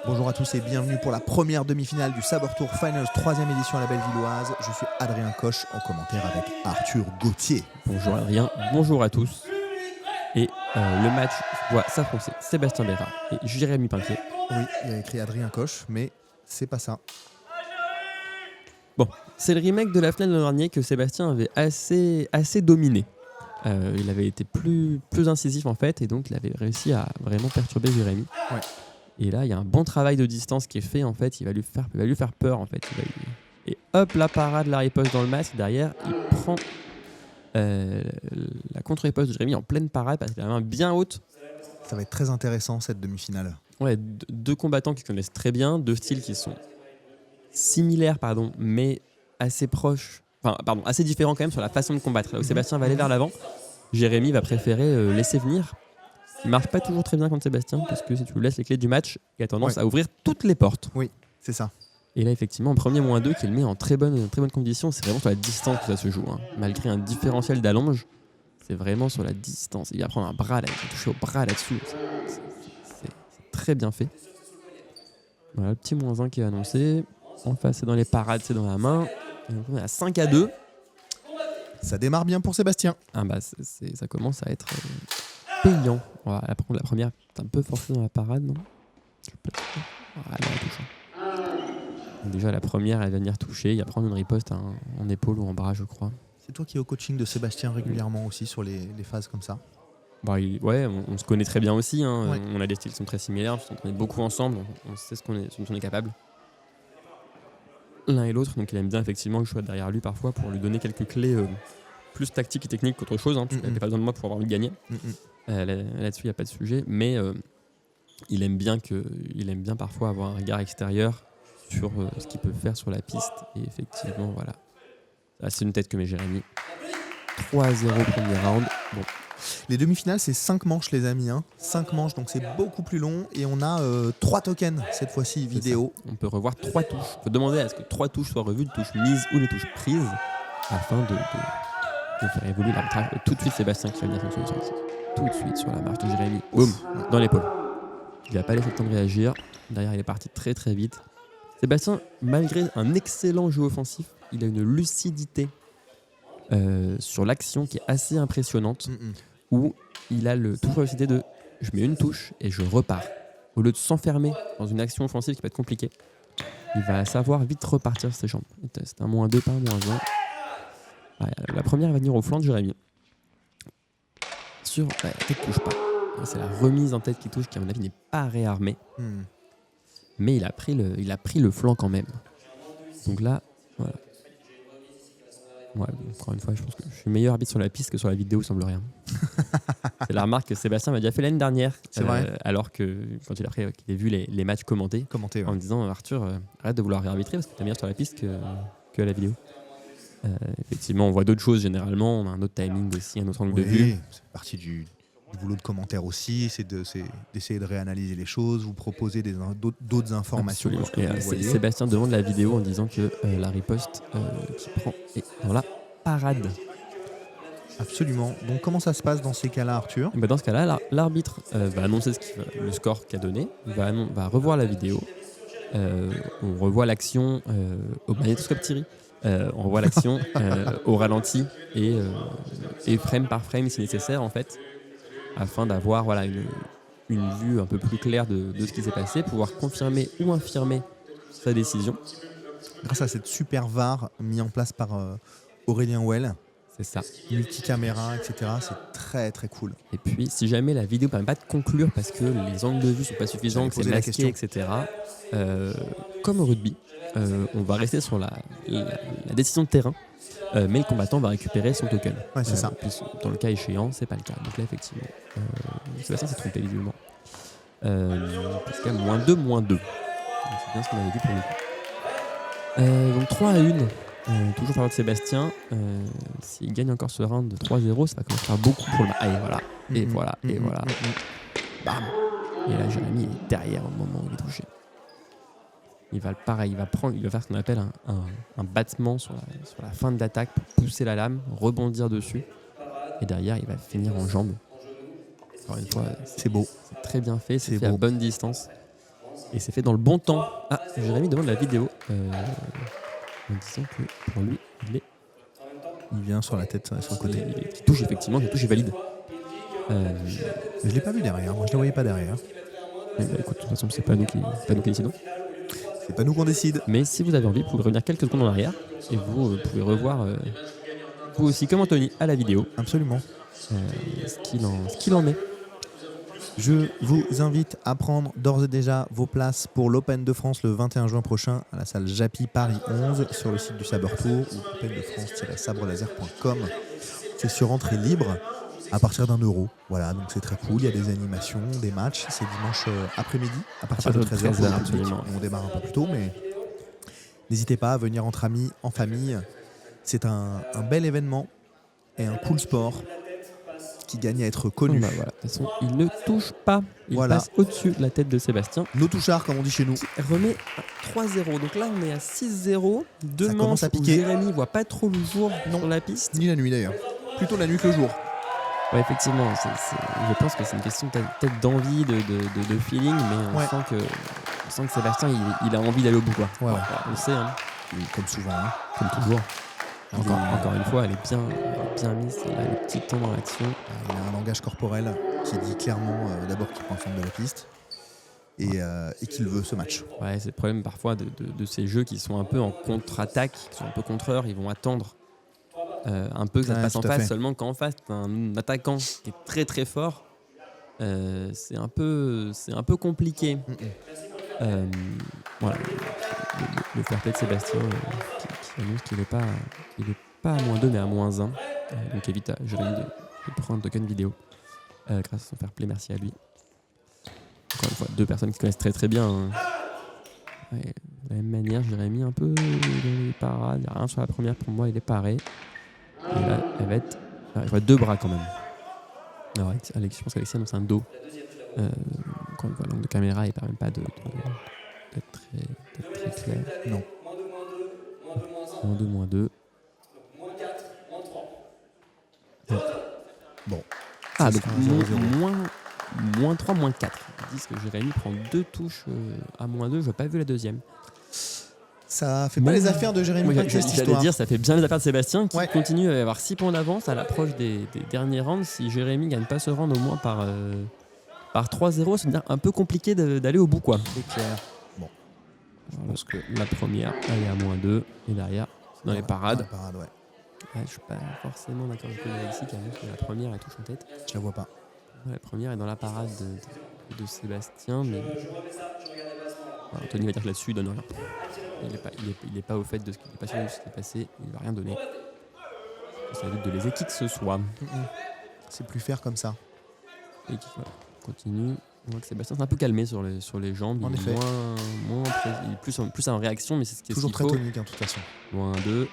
Bonjour à tous et bienvenue pour la première demi-finale du Sabre Tour Finals 3e édition à la Bellevilloise. Je suis Adrien Coche en commentaire avec Arthur Gauthier. Bonjour Adrien, bonjour à tous. Et le match voit s'affronter Sébastien Bérard et Jérémy Pinquier. Oui, il y a écrit Adrien Coche, mais c'est pas ça. Bon, c'est le remake de la finale de l'an dernier que Sébastien avait assez dominé. Il avait été plus incisif en fait, et donc il avait réussi à vraiment perturber Jérémy. Ouais. Et là, il y a un bon travail de distance qui est fait en fait. Il va lui faire peur en fait. Et hop, la parade, la riposte dans le masque. Derrière, il prend la contre-riposte de Jérémy en pleine parade parce qu'il a la main bien haute. Ça va être très intéressant cette demi-finale. Ouais, deux combattants qui se connaissent très bien, deux styles qui sont similaires, mais assez proches. Assez différents quand même sur la façon de combattre. Là où Sébastien va aller vers l'avant, Jérémy va préférer laisser venir. Il marche pas toujours très bien contre Sébastien parce que si tu lui laisses les clés du match, il a tendance à ouvrir toutes les portes. Oui, c'est ça. Et là, effectivement, en premier -2 qu'il met en très bonne condition, c'est vraiment sur la distance que ça se joue. Hein. Malgré un différentiel d'allonge, c'est vraiment sur la distance. Il va prendre un bras, là, il va toucher au bras là-dessus. C'est très bien fait. Voilà, le petit -1 qui est annoncé. En face, c'est dans les parades, c'est dans la main. Et donc, on est à 5-2. Ça démarre bien pour Sébastien. Ça commence à être payant. Voilà, par contre, la première, c'est un peu forcé dans la parade, non ? Voilà, elle touche. Donc déjà, la première, elle va venir toucher. Il va prendre une riposte en épaule ou en bras, je crois. C'est toi qui es au coaching de Sébastien régulièrement aussi sur les phases comme ça. On se connaît très bien aussi. Hein. Ouais. On a des styles qui sont très similaires. On est beaucoup ensemble. On sait ce dont on est capable. L'un et l'autre. Donc il aime bien effectivement que je sois derrière lui parfois pour lui donner quelques clés plus tactiques et techniques qu'autre chose. Hein, parce qu'il n'avait pas besoin de moi pour avoir envie de gagner. Là-dessus, il n'y a pas de sujet. Mais il aime bien parfois avoir un regard extérieur sur ce qu'il peut faire sur la piste. Et effectivement, voilà. C'est une tête que met Jérémy. 3-0 premier round. Bon. Les demi-finales, c'est 5 manches, les amis. 5 manches, donc c'est beaucoup plus long. Et on a 3 tokens cette fois-ci vidéo. On peut revoir 3 touches. Il faut demander à ce que 3 touches soient revues, les touches mises ou les touches prises, afin de faire évoluer l'arbitrage. Et tout de suite, Sébastien qui va venir fonctionner sur le site. Tout de suite sur la marche de Jérémy. Boum, dans l'épaule. Il n'a pas laissé le temps de réagir. Derrière, il est parti très très vite. Sébastien, malgré un excellent jeu offensif, il a une lucidité sur l'action qui est assez impressionnante, où il a toujours la lucidité de je mets une touche et je repars. Au lieu de s'enfermer dans une action offensive qui peut être compliquée, il va savoir vite repartir sur ses jambes. C'est un -2, pas un -1. La première va venir au flanc de Jérémy. La tête touche pas. C'est la remise en tête qui touche, qui à mon avis n'est pas réarmée. Mais il a pris le flanc quand même. Donc là, voilà. Ouais, encore une fois, je pense que je suis meilleur arbitre sur la piste que sur la vidéo, semble rien. C'est la remarque que Sébastien m'a déjà fait l'année dernière. C'est vrai. Alors que quand il a vu les matchs commentés, ouais. En me disant Arthur, arrête de vouloir réarbitrer parce que t'es meilleur sur la piste que à la vidéo. Effectivement, on voit d'autres choses généralement. On a un autre timing aussi, un autre angle de vue. C'est partie du boulot de commentaire aussi, c'est d'essayer de réanalyser les choses, vous proposer d'autres informations. Sébastien demande la vidéo en disant que la riposte qu'il prend est dans la parade. Absolument. Donc comment ça se passe dans ces cas-là, Arthur ? Dans ce cas-là, l'arbitre va annoncer le score qu'il a donné, va revoir la vidéo, on revoit l'action au magnétoscope Thierry, on revoit l'action au ralenti et frame par frame si nécessaire en fait, afin d'avoir une vue un peu plus claire de ce qui s'est passé, pouvoir confirmer ou infirmer sa décision. Grâce à cette super VAR mis en place par Aurélien Well. C'est ça. Multicaméra, etc. C'est très très cool. Et puis, si jamais la vidéo ne permet pas de conclure parce que les angles de vue ne sont pas suffisants, que c'est masqué, etc., comme au rugby, on va rester sur la décision de terrain, mais le combattant va récupérer son token. Ouais, c'est ça. Dans le cas échéant, c'est pas le cas. Donc là, effectivement, Sébastien s'est trompé visiblement. Parce qu'il y a -2. Donc c'est bien ce qu'on avait dit pour nous. Donc 3-1. Toujours par de Sébastien. S'il gagne encore ce round de 3-0, ça va commencer à faire beaucoup pour le match. Et voilà. Bam. Et là, Jérémy est derrière au moment où il est touché. Il va faire ce qu'on appelle un battement sur la fin de l'attaque pour pousser la lame, rebondir dessus. Et derrière, il va finir en jambe. Encore une fois, c'est beau. C'est très bien fait, c'est fait à bonne distance. Et c'est fait dans le bon temps. Ah, Jérémy demande la vidéo. En disant que pour lui, Il vient sur la tête, sur le côté. il touche effectivement, la touche est valide. Je l'ai pas vu derrière, moi je le voyais pas derrière. Écoute, de toute façon, c'est pas nous qui décidons. C'est pas nous qu'on décide. Mais si vous avez envie, vous pouvez revenir quelques secondes en arrière et vous pouvez revoir, vous aussi, comme Anthony, à la vidéo, Absolument. ce qu'il en est. Je vous invite à prendre d'ores et déjà vos places pour l'Open de France le 21 juin prochain à la salle Japy Paris 11 sur le site du Sabre Tour ou opendefrance-sabrelaser.com. C'est sur entrée libre à partir d'€1. Voilà, donc c'est très cool. Il y a des animations, des matchs. C'est dimanche après-midi à partir de 13h. Absolument. On démarre un peu plus tôt, mais n'hésitez pas à venir entre amis, en famille. C'est un bel événement et un cool sport qui gagne à être connu. Bah voilà. De toute façon, il ne touche pas. Il passe au-dessus de la tête de Sébastien. Nos touchards, comme on dit chez nous. Qui remet à 3-0. Donc là, on est à 6-0. Deux Ça manches commence à où piquer. Jérémy voit pas trop le jour sur la piste. Ni la nuit d'ailleurs. Plutôt la nuit que le jour. Ouais, effectivement. Je pense que c'est une question peut-être d'envie, de feeling, mais on sent que Sébastien, il a envie d'aller au bout, quoi. Ouais. On le sait, hein. Oui, comme souvent. Hein. Comme toujours. Encore une fois, elle est bien mise. Elle a le petit temps dans l'action. Il a un langage corporel qui dit clairement d'abord qu'il prend en forme de la piste et qu'il veut ce match. Ouais, c'est le problème parfois de ces jeux qui sont un peu en contre-attaque, qui sont un peu contreurs. Ils vont attendre un peu que ça se passe en face. Seulement quand en face, t'as un attaquant qui est très très fort, c'est un peu compliqué. Voilà. Le fair play de Sébastien qui annonce qu'il n'est pas à -2 mais à -1. Donc évite à Jérémy de prendre un token vidéo grâce à son fair play. Merci à lui. Encore une fois, deux personnes qui se connaissent très très bien. Hein. Ouais, de la même manière, Jérémy un peu dans les parades. Il n'y a rien sur la première pour moi, il est paré. Et là, elle va être. Il faut 2 bras quand même. Alors, Alex, je pense qu'Alexis annonce un dos. Encore une fois, l'angle de caméra, il ne permet pas d'être très clair. Non. -2. Bon. Ah, donc -3, -4. Ils disent que Jérémy prend 2 touches à -2. Je n'ai pas vu la deuxième. Ça fait pas les affaires de Jérémy Paquet, cette histoire. Dire, ça fait bien les affaires de Sébastien qui continue à avoir 6 points d'avance à l'approche des derniers rounds. Si Jérémy gagne pas ce round au moins par 3-0, c'est un peu compliqué d'aller au bout, quoi. C'est clair. Bon. Je pense que la première, elle est à -2 et derrière, dans les parades. Dans les parades, ouais. Ouais, je suis pas forcément d'accord avec Alexis qui annonce que la première elle touche en tête. Je la vois pas. Ouais, la première est dans la parade de Sébastien, mais Anthony va dire que là-dessus il donne rien. Il est pas au fait de ce qui est passé, de ce qui est passé, il va rien donner. C'est la lutte de les équipes ce soir. C'est plus fair comme ça. Et qui continue. On voit que Sébastien s'est un peu calmé sur les jambes. En effet. Il est plus en réaction, mais c'est ce qui est toujours ce qu'il très faut. tonique, de toute façon. -2.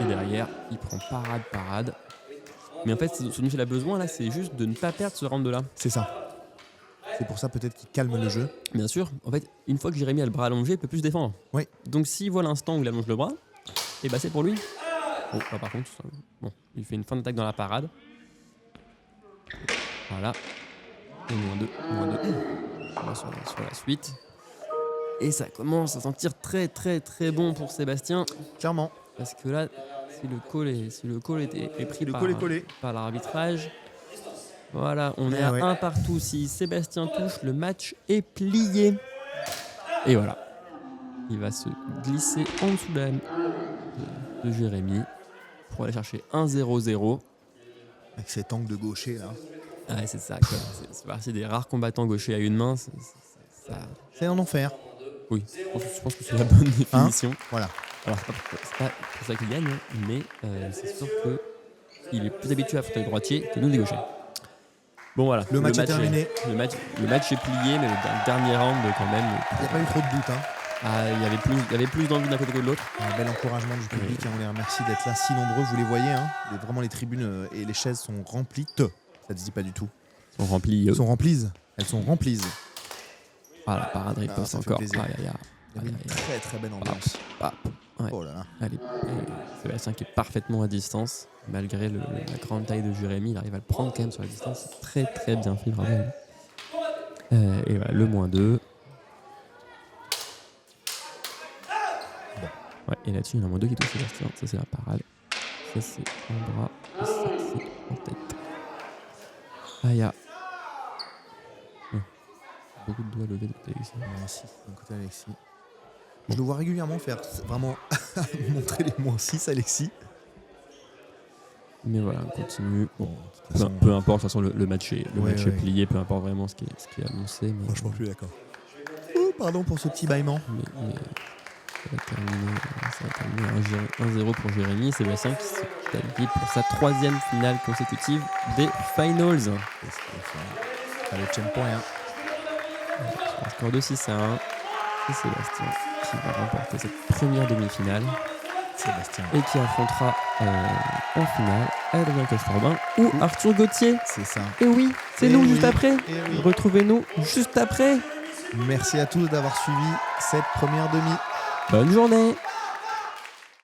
Et derrière, il prend parade. Mais en fait, ce dont il a besoin là, c'est juste de ne pas perdre ce round-là. C'est ça. C'est pour ça peut-être qu'il calme le jeu. Bien sûr, en fait, une fois que Jérémy a le bras allongé, il peut plus se défendre. Oui. Donc s'il voit l'instant où il allonge le bras, et bah c'est pour lui. Oh, bah, par contre, bon, il fait une fin d'attaque dans la parade. Voilà. Et -2. On va sur la suite. Et ça commence à sentir très très très bon pour Sébastien. Clairement. Parce que là, si le call est pris par l'arbitrage, voilà, on est à 1 partout. Si Sébastien touche, le match est plié. Et voilà. Il va se glisser en dessous de Jérémy pour aller chercher 1-0-0. Avec cet angle de gaucher là. Ouais, c'est ça. Quoi. C'est parti des rares combattants gauchers à une main. C'est un enfer. Oui, je pense que c'est la bonne définition. Voilà. Alors, c'est pas pour ça qu'il gagne, mais c'est sûr qu'il est plus habitué à affronter les droitiers que nous, les gauchers. Bon, voilà. Le match est terminé. Le match est plié, mais le dernier round, quand même. Il n'y a pas eu trop de doute. Hein. Ah, il y avait plus d'envie d'un côté que de l'autre. Un bel encouragement du public. On les remercie d'être là si nombreux. Vous les voyez. Hein. Vraiment, les tribunes et les chaises sont remplies. Ça ne se dit pas du tout. Elles sont remplies. Elles sont remplies. Ah, la parade riposte encore. Il y avait une très très belle ambiance. Ouais. Oh là là. Allez, Sébastien qui est parfaitement à distance, malgré la grande taille de Jérémy, il arrive à le prendre quand même sur la distance. C'est très très bien fait, vraiment. Et voilà, le -2. Ouais, et là-dessus, il y en a moins 2 qui touchent Sébastien. Ça, c'est la parade. Ça, c'est en bras. Et ça, c'est en tête. Aïe, ah. Beaucoup de doigts levés de côté Alexis. Moi aussi, d'un côté Alexis. Je le vois régulièrement faire vraiment montrer les moins 6 Alexis. Mais voilà, on continue. Bon, Bon, de toute façon, peu importe, de toute façon, le match est Ouais. plié, peu importe vraiment ce qui est annoncé. Mais, franchement, je suis d'accord. Oh, pardon pour ce petit bâillement. mais ça va terminer 1-0 pour Jérémy. Sébastien qui se qualifie pour sa 3e finale consécutive des Finals. Allez, tiens pour rien. Sur un score de 6-1. C'est Sébastien qui va remporter cette première demi-finale Sébastien. et qui affrontera en finale Adrien Casforbin ou Arthur Gauthier. C'est ça. Et oui, c'est Et nous oui, juste après. et oui. Retrouvez-nous juste après. Merci à tous d'avoir suivi cette première demi. Bonne journée.